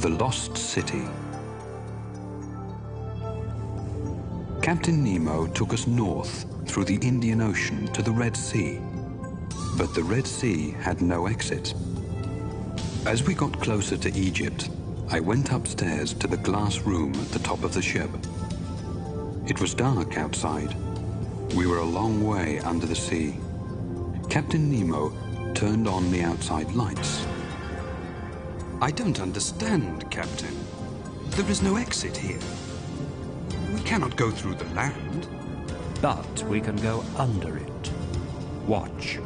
The Lost City. Captain Nemo took us north through the Indian Ocean to the Red Sea. But the Red Sea had no exit. As we got closer to Egypt, I went upstairs to the glass room at the top of the ship. It was dark outside. We were a long way under the sea. Captain Nemo turned on the outside lights. I don't understand, Captain. There is no exit here. We cannot go through the land. But we can go under it. Watch.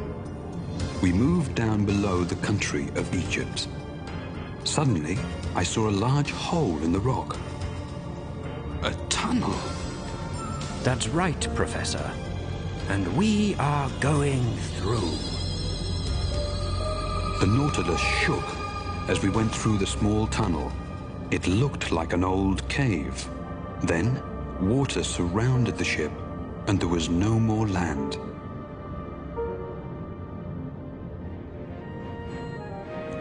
We moved down below the country of Egypt. Suddenly, I saw a large hole in the rock. A tunnel. That's right, Professor. And we are going through. The Nautilus shook as we went through the small tunnel. It looked like an old cave. Then, water surrounded the ship, and there was no more land.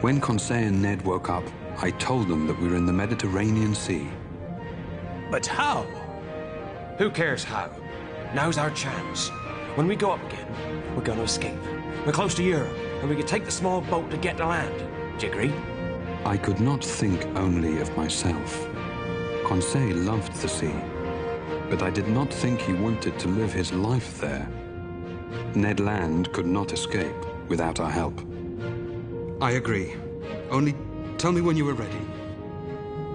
When Conseil and Ned woke up, I told them that we were in the Mediterranean Sea. But how? Who cares how? Now's our chance. When we go up again, we're going to escape. We're close to Europe, and we can take the small boat to get to land. Do you agree? I could not think only of myself. Conseil loved the sea, but I did not think he wanted to live his life there. Ned Land could not escape without our help. I agree. Only tell me when you are ready.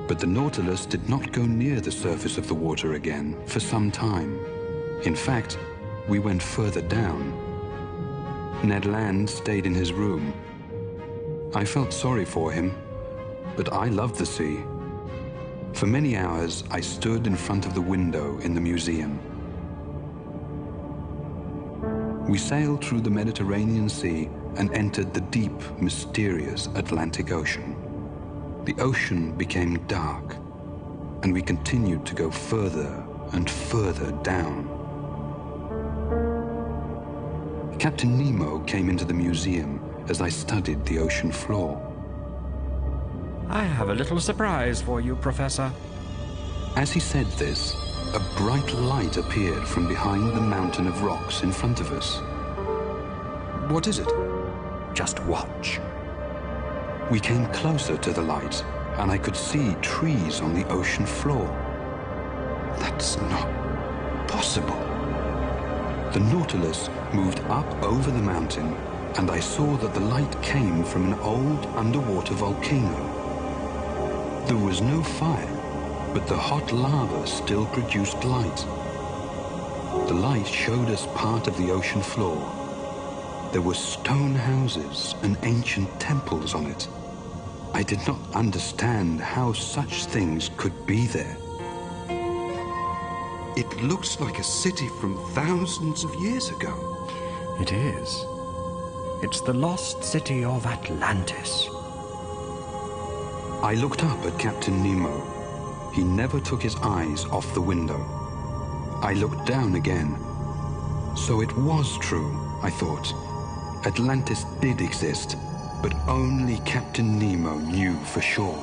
But the Nautilus did not go near the surface of the water again for some time. In fact, we went further down. Ned Land stayed in his room. I felt sorry for him, but I loved the sea. For many hours, I stood in front of the window in the museum. We sailed through the Mediterranean Sea and entered the deep, mysterious Atlantic Ocean. The ocean became dark, and we continued to go further and further down. Captain Nemo came into the museum as I studied the ocean floor. I have a little surprise for you, Professor. As he said this, a bright light appeared from behind the mountain of rocks in front of us. What is it? Just watch. We came closer to the light, and I could see trees on the ocean floor. That's not possible. The Nautilus moved up over the mountain, and I saw that the light came from an old underwater volcano. There was no fire, but the hot lava still produced light. The light showed us part of the ocean floor. There were stone houses and ancient temples on it. I did not understand how such things could be there. It looks like a city from thousands of years ago. It is. It's the lost city of Atlantis. I looked up at Captain Nemo. He never took his eyes off the window. I looked down again. So it was true, I thought. Atlantis did exist, but only Captain Nemo knew for sure.